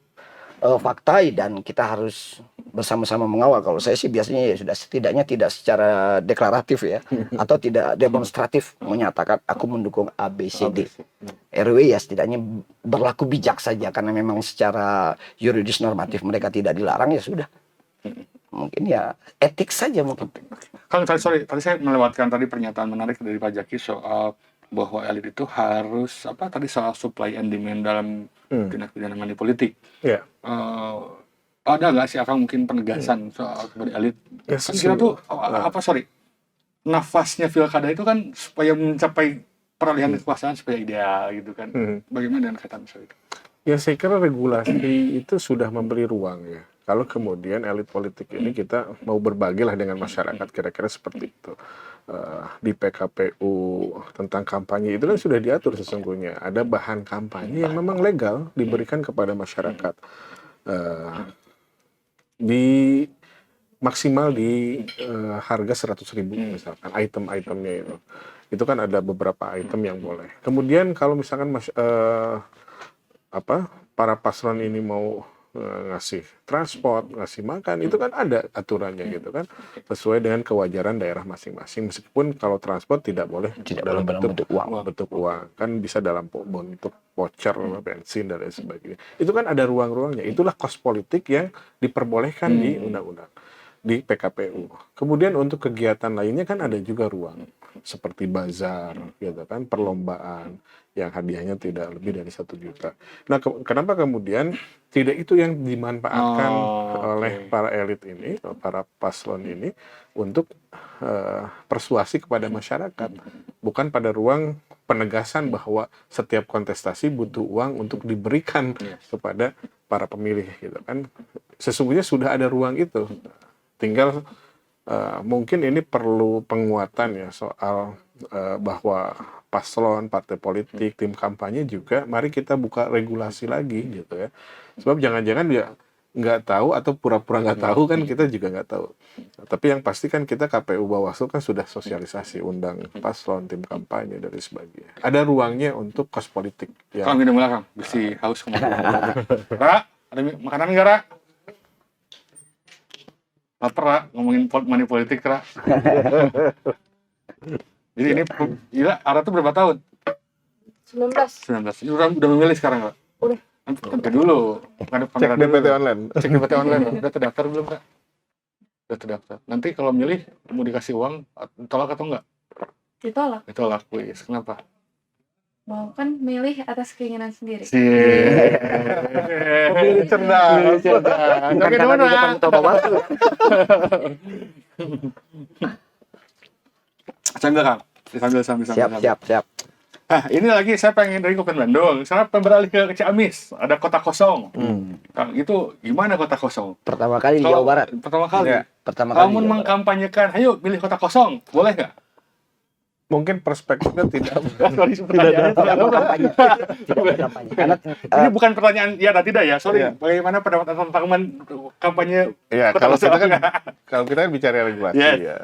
fakta, dan kita harus bersama-sama mengawal. Kalau saya sih biasanya ya sudah setidaknya tidak secara deklaratif ya, atau tidak demonstratif menyatakan aku mendukung ABCD. RW ya setidaknya berlaku bijak saja, karena memang secara yuridis normatif mereka tidak dilarang, ya sudah. Mungkin ya etik saja mungkin. Kang, tadi saya melewatkan tadi pernyataan menarik dari Pak Jaki soal bahwa elit itu harus soal supply and demand dalam tindak pidana money politik. Iya. Ada nggak sih Akang mungkin penegasan soal kepada elit? Ya, kira tuh nafasnya pilkada itu kan supaya mencapai peralihan kekuasaan supaya ideal gitu kan. Bagaimana dengan kaitan soal itu? Ya saya kira regulasi itu sudah memberi ruang ya. Kalau kemudian elit politik ini kita mau berbagilah dengan masyarakat, kira-kira seperti itu. Di PKPU tentang kampanye itu kan sudah diatur sesungguhnya. Ada bahan kampanye yang memang legal diberikan kepada masyarakat. Maksimal di harga 100.000 misalkan item-itemnya itu. Itu kan ada beberapa item yang boleh. Kemudian kalau misalkan para paslon ini mau ngasih transport, ngasih makan, itu kan ada aturannya gitu kan, sesuai dengan kewajaran daerah masing-masing. Meskipun kalau transport tidak boleh dalam bentuk uang, kan bisa dalam bentuk voucher, bensin dan lain sebagainya. Itu kan ada ruang-ruangnya. Itulah kos politik yang diperbolehkan di undang-undang, di PKPU. Kemudian untuk kegiatan lainnya kan ada juga ruang, seperti bazar, gitu kan, perlombaan yang hadiahnya tidak lebih dari 1 juta. Nah, kenapa kemudian tidak itu yang dimanfaatkan oleh para elit ini, para paslon ini untuk persuasi kepada masyarakat, bukan pada ruang penegasan bahwa setiap kontestasi butuh uang untuk diberikan kepada para pemilih, gitu kan. Sesungguhnya sudah ada ruang itu. Tinggal mungkin ini perlu penguatan ya soal bahwa paslon, partai politik, tim kampanye juga mari kita buka regulasi lagi gitu ya. Sebab jangan-jangan dia nggak tahu atau pura-pura nggak tahu kan, kita juga nggak tahu. Tapi yang pasti kan kita KPU Bawaslu kan sudah sosialisasi, undang paslon, tim kampanye dan sebagainya. Ada ruangnya untuk kos politik. Ya. Kang minum lah Kang, bisi haus kemana? Ra, ada makanan nggak Ra? Lapar Ra, ngomongin money politik Ra. Jadi ini gila, Ara tuh berapa tahun? 19. Ini udah memilih sekarang Ra? Udah. Nanti dulu. Cek DPT online. Cek DPT online. Udah terdaftar belum Ra? Udah terdaftar. Nanti kalau milih mau dikasih uang, tolak atau enggak? Ditolak. Ditolak, please. Kenapa? Mau kan milih atas keinginan sendiri. Pemilih cerdas. Bukan karena di depan ketua Bawaslu. Sambil Kang. Sambil. Siap. Nah, ini lagi saya pengen dari Kabupaten Bandung. Sekarang beralih ke Ciamis. Ada kota kosong. Kang, itu gimana kota kosong? Pertama kali di Jawa Barat. Pertama kali. Ya. Pertama kali. Kamu mengkampanyekan, ayo pilih kota kosong. Boleh nggak? Mungkin perspektifnya tidak Tidak berkampanye. Karena Ini bukan pertanyaan ya dan tidak ya. Sorry. Bagaimana pendapat teman-teman kampanye? ya kota kalau kosong? kita kan kalau kita bicara regulasi Yes. ya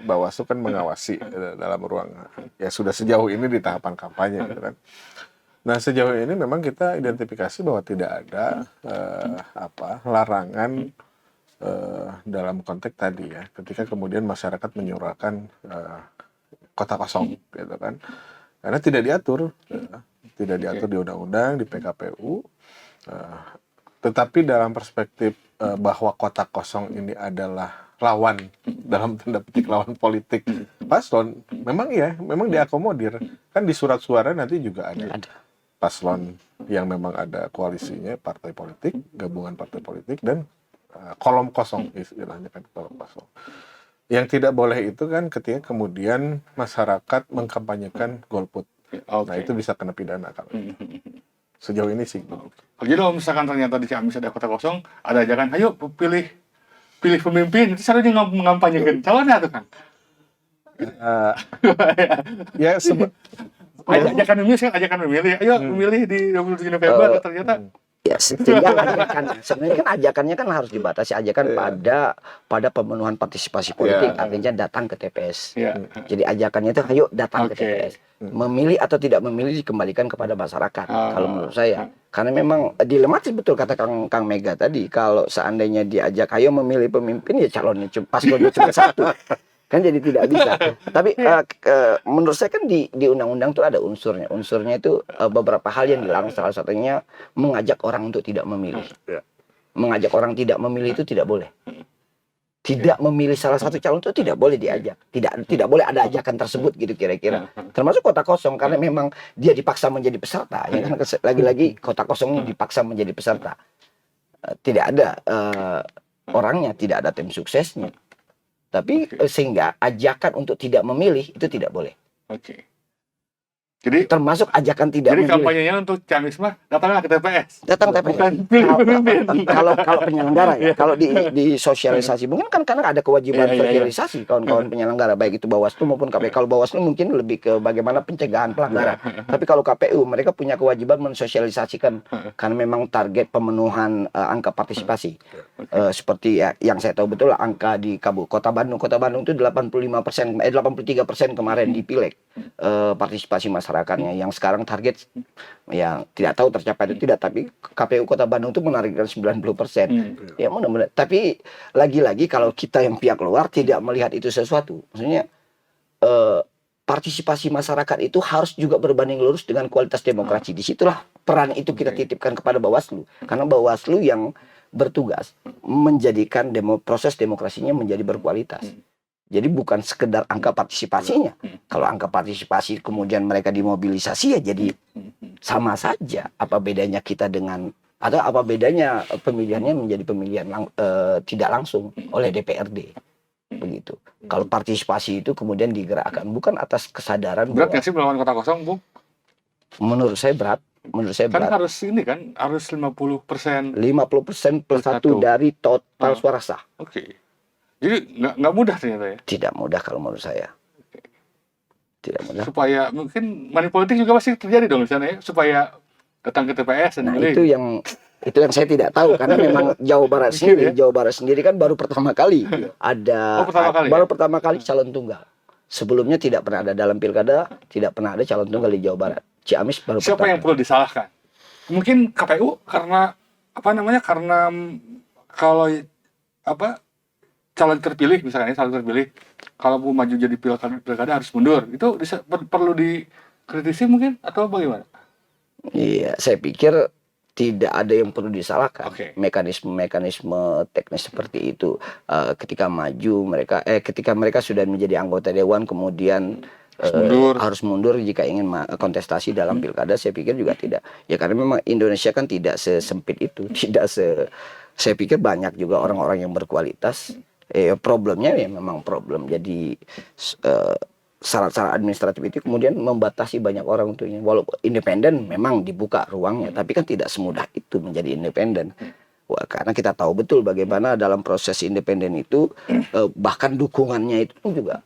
Bawaslu kan mengawasi dalam ruang ya sudah sejauh ini di tahapan kampanye gitu kan. Nah, sejauh ini memang kita identifikasi bahwa tidak ada larangan dalam konteks tadi ya, ketika kemudian masyarakat menyuarakan kota kosong gitu kan, karena tidak diatur di undang-undang, di PKPU, tetapi dalam perspektif bahwa kota kosong ini adalah lawan, dalam tanda petik lawan politik paslon, memang diakomodir kan di surat suara nanti juga ada paslon yang memang ada koalisinya, partai politik, gabungan partai politik, dan kolom kosong istilahnya kan, kolom kosong. Yang tidak boleh itu kan ketika kemudian masyarakat mengkampanyekan golput. Nah, itu bisa kena pidana kalau sejauh ini sih. Jadi kalau misalkan ternyata di Ciamis ada kota kosong, ada ajakan, ayo pilih pemimpin, itu seharusnya mengampanyekan calonnya tuh kan? Ajakan memilih, ayo memilih di 27 November, ternyata ya sehingga sebenarnya kan ajakannya kan harus dibatasi, ajakan pada pemenuhan partisipasi politik, artinya datang ke TPS. Jadi ajakannya itu ayo datang ke TPS. Memilih atau tidak memilih dikembalikan kepada masyarakat kalau menurut saya. Karena memang dilematis betul kata Kang Mega tadi, kalau seandainya diajak ayo memilih pemimpin ya calonnya paslonnya cuma satu. Kan jadi tidak bisa. Tapi menurut saya kan di undang-undang tuh ada unsurnya. Unsurnya itu beberapa hal yang dilarang, salah satunya mengajak orang untuk tidak memilih. Mengajak orang tidak memilih itu tidak boleh. Tidak memilih salah satu calon itu tidak boleh diajak. Tidak boleh ada ajakan tersebut gitu kira-kira. Termasuk kota kosong karena memang dia dipaksa menjadi peserta. Ya kan, lagi-lagi kota kosongnya dipaksa menjadi peserta. Tidak ada orangnya, tidak ada tim suksesnya. Tapi sehingga ajakan untuk tidak memilih itu tidak boleh. Jadi termasuk ajakan tidak memilih. Jadi kampanyenya untuk Ciamis mah datanglah ke TPS. Datang TPS. Bukan pilih pemimpin. Kalau penyelenggara ya, kalau di sosialisasi mungkin kan karena ada kewajiban sosialisasi kawan-kawan penyelenggara baik itu Bawaslu maupun KPU. Kalau Bawaslu mungkin lebih ke bagaimana pencegahan pelanggaran. Tapi kalau KPU mereka punya kewajiban mensosialisasikan karena memang target pemenuhan angka partisipasi. Seperti yang saya tahu betul angka di Kota Bandung itu 85%, 83% kemarin di Pileg. partisipasi masyarakatnya yang sekarang target yang tidak tahu tercapai atau tidak, tapi KPU Kota Bandung itu menargetkan 90%. Ya mudah-mudahan. Tapi lagi-lagi kalau kita yang pihak luar tidak melihat itu sesuatu, maksudnya partisipasi masyarakat itu harus juga berbanding lurus dengan kualitas demokrasi. Disitulah peran itu kita titipkan kepada Bawaslu, karena Bawaslu yang bertugas menjadikan proses demokrasinya menjadi berkualitas. Jadi bukan sekedar angka partisipasinya. Kalau angka partisipasi kemudian mereka dimobilisasi, ya jadi sama saja. Apa bedanya kita dengan, atau apa bedanya pemilihannya menjadi pemilihan tidak langsung oleh DPRD. Begitu. Kalau partisipasi itu kemudian digerakkan bukan atas kesadaran Berat bahwa, nggak sih melawan kota kosong, Bung? menurut saya berat. Menurut saya Kan berat. harus ini kan, harus 50%. 50% plus satu dari total suara sah. Oke. Jadi nggak mudah ternyata ya. Tidak mudah kalau menurut saya. Tidak mudah. Supaya mungkin money politik juga pasti terjadi dong di sana ya, supaya datang ke TPS dan Nah, milih. itu yang saya tidak tahu, karena memang Jawa Barat sendiri kan baru pertama kali ada baru pertama kali calon tunggal. Sebelumnya tidak pernah ada dalam pilkada, tidak pernah ada calon tunggal di Jawa Barat. Ciamis baru Siapa pertama. yang perlu disalahkan? Mungkin KPU karena karena kalau calon terpilih misalnya, kalau mau maju jadi pilkada harus mundur. Itu perlu dikritisi mungkin atau bagaimana? Iya, saya pikir tidak ada yang perlu disalahkan. Mekanisme teknis seperti itu, ketika mereka sudah menjadi anggota dewan kemudian harus mundur jika ingin kontestasi dalam pilkada, saya pikir juga tidak. Ya karena memang Indonesia kan tidak sesempit itu, saya pikir banyak juga orang-orang yang berkualitas. Problemnya ya memang problem. Jadi syarat-syarat administratif itu kemudian membatasi banyak orang untuknya. Walaupun independen memang dibuka ruangnya, tapi kan tidak semudah itu menjadi independen. Karena kita tahu betul bagaimana dalam proses independen itu bahkan dukungannya itu pun juga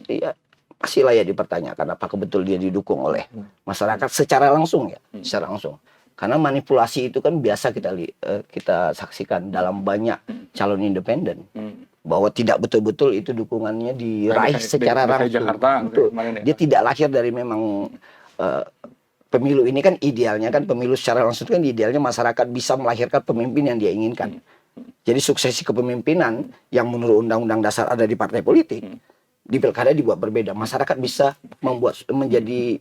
ya, masih layak dipertanyakan apakah betul dia didukung oleh masyarakat secara langsung ya, secara langsung. Karena manipulasi itu kan biasa kita saksikan dalam banyak calon independen, bahwa tidak betul-betul itu dukungannya diraih secara langsung. Jakarta, Dia tidak lahir dari memang pemilu ini kan idealnya kan pemilu secara langsung itu kan idealnya masyarakat bisa melahirkan pemimpin yang dia inginkan. Jadi suksesi kepemimpinan yang menurut Undang-Undang Dasar ada di partai politik, di pilkada dibuat berbeda. Masyarakat bisa menjadi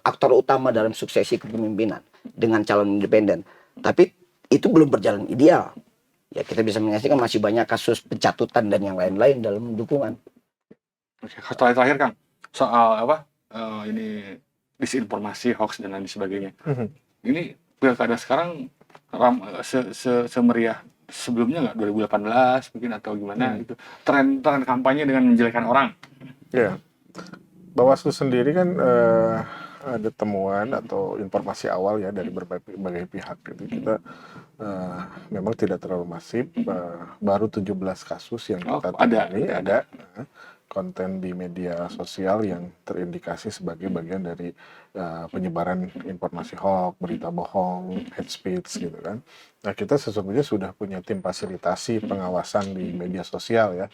aktor utama dalam suksesi kepemimpinan dengan calon independen. Tapi itu belum berjalan ideal. Ya kita bisa menyaksikan masih banyak kasus pencatutan dan yang lain-lain dalam dukungan. Oke, terakhir Kang, soal ini disinformasi, hoax dan lain sebagainya. Ini pilkada sekarang semeriah sebelumnya nggak, 2018 mungkin atau gimana gitu, tren kampanye dengan menjelekkan orang. Ya, Bawaslu sendiri kan ada temuan atau informasi awal ya dari berbagai pihak gitu. Kita memang tidak terlalu masif, baru 17 kasus yang kita tangani ada konten di media sosial yang terindikasi sebagai bagian dari penyebaran informasi hoax, berita bohong, hate speech gitu kan. Nah, kita sesungguhnya sudah punya tim fasilitasi pengawasan di media sosial ya,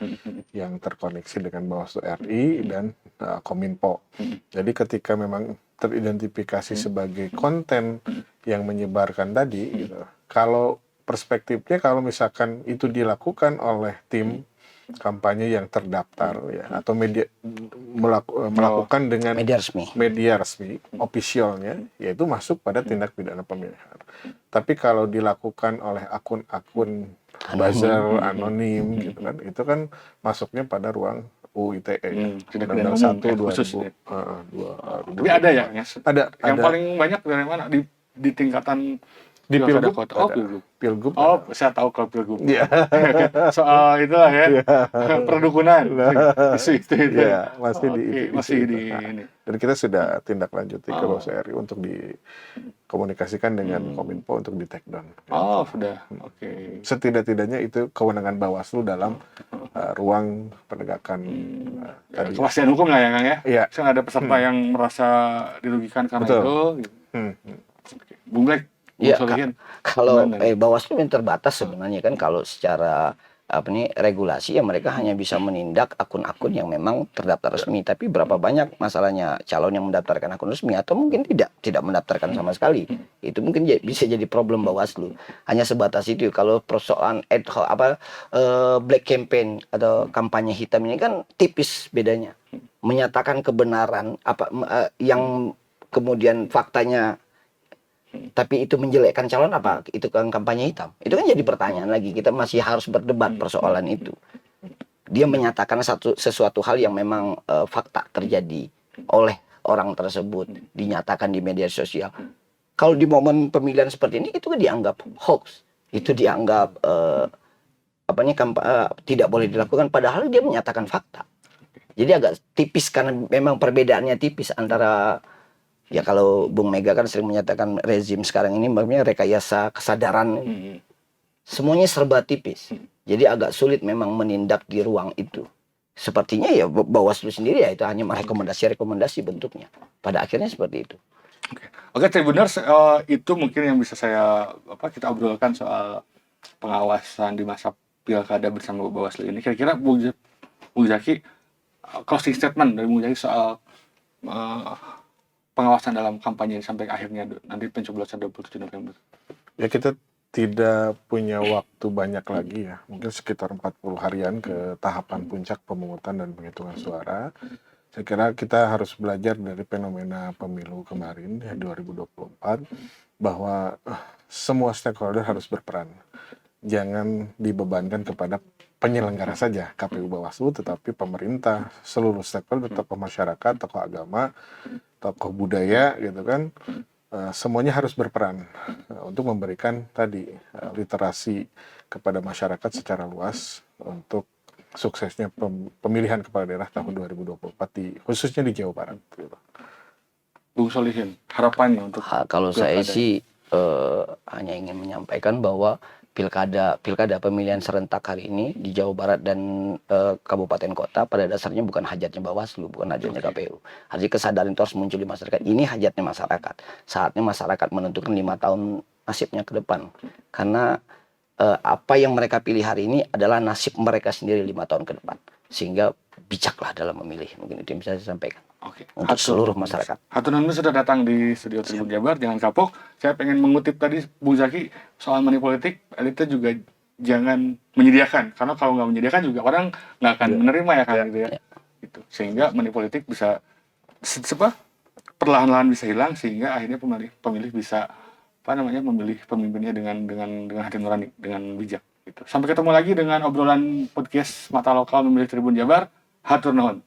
yang terkoneksi dengan Bawaslu RI dan Kominfo. Jadi ketika memang teridentifikasi sebagai konten yang menyebarkan tadi gitu, kalau perspektifnya kalau misalkan itu dilakukan oleh tim kampanye yang terdaftar ya, atau media melakukan dengan media resmi officialnya, yaitu masuk pada tindak pidana pemilihan. Tapi kalau dilakukan oleh akun-akun buzzer anonim gitu kan, itu kan masuknya pada ruang UU ITE Undang-Undang 1 2002. Tapi ada ya? Ada. Yang paling banyak dari mana? Di tingkatan di Pilgub. Pilgub. Oh, saya tahu kalau Pilgub. Yeah. Soal itulah ya. Perdukunan. Isu itu. Ya, masih di ini. Dan kita sudah tindak lanjuti ke Bawaslu RI untuk dikomunikasikan dengan Kominfo untuk di take down. Oh, sudah. Oke. Setidak-tidaknya itu kewenangan Bawaslu dalam ruang penegakan tadi. Kepastian hukum lah ya, Kang ya. Iya. Misalnya ada peserta yang merasa dirugikan karena itu. Gitu. Bung Black. Ya, kalau Bawaslu yang terbatas sebenarnya kan kalau secara regulasi, ya mereka hanya bisa menindak akun-akun yang memang terdaftar resmi. Tapi berapa banyak masalahnya calon yang mendaftarkan akun resmi atau mungkin tidak mendaftarkan sama sekali, itu mungkin bisa jadi problem Bawaslu. Hanya sebatas itu. Kalau persoalan ad hoc black campaign atau kampanye hitam ini kan tipis bedanya. Menyatakan kebenaran yang kemudian faktanya tapi itu menjelekkan calon, apa itu kan kampanye hitam, itu kan jadi pertanyaan lagi. Kita masih harus berdebat persoalan itu. Dia menyatakan sesuatu hal yang memang fakta terjadi oleh orang tersebut, dinyatakan di media sosial. Kalau di momen pemilihan seperti ini itu kan dianggap hoax, itu dianggap tidak boleh dilakukan, padahal dia menyatakan fakta. Jadi agak tipis karena memang perbedaannya tipis antara, ya kalau Bung Mega kan sering menyatakan rezim sekarang ini makanya rekayasa kesadaran. Semuanya serba tipis. Jadi agak sulit memang menindak di ruang itu. Sepertinya ya Bawaslu sendiri ya itu hanya rekomendasi bentuknya. Pada akhirnya seperti itu. Oke, Tribuners, itu mungkin yang bisa kita obrolkan soal pengawasan di masa pilkada bersama Bawaslu ini. Kira-kira Bung Zaki, closing statement dari Bung Zaki soal pengawasan dalam kampanye sampai akhirnya nanti pencoblosan 27 November. Ya, kita tidak punya waktu banyak lagi ya, mungkin sekitar 40 harian ke tahapan puncak pemungutan dan penghitungan suara. Saya kira kita harus belajar dari fenomena pemilu kemarin ya 2024 bahwa semua stakeholder harus berperan. Jangan dibebankan kepada penyelenggara saja, KPU Bawaslu, tetapi pemerintah, seluruh stakeholder, tokoh masyarakat, tokoh agama, tokoh budaya gitu kan, semuanya harus berperan untuk memberikan tadi literasi kepada masyarakat secara luas untuk suksesnya pemilihan kepala daerah tahun 2024 khususnya di Jawa Barat. Gitu. Bung Solihin, harapannya untuk kalau saya sih hanya ingin menyampaikan bahwa pilkada pemilihan serentak hari ini di Jawa Barat dan kabupaten kota pada dasarnya bukan hajatnya Bawaslu, bukan hajatnya KPU. Artinya kesadaran itu harus muncul di masyarakat. Ini hajatnya masyarakat. Saatnya masyarakat menentukan 5 tahun nasibnya ke depan. Karena apa yang mereka pilih hari ini adalah nasib mereka sendiri 5 tahun ke depan. Sehingga bijaklah dalam memilih. Mungkin itu yang bisa saya sampaikan. Oke. Untuk seluruh masyarakat. Hatur nuhun sudah datang di studio Tribun Jabar, jangan kapok. Saya pengen mengutip tadi Bung Zaki soal money politik, elitnya juga jangan menyediakan, karena kalau nggak menyediakan juga orang nggak akan menerima ya kan gitu ya. Gitu. Sehingga money politik bisa perlahan-lahan bisa hilang sehingga akhirnya pemilih bisa memilih pemimpinnya dengan hati nurani, dengan bijak gitu. Sampai ketemu lagi dengan obrolan podcast Mata Lokal Memilih Tribun Jabar. Hatur nuhun.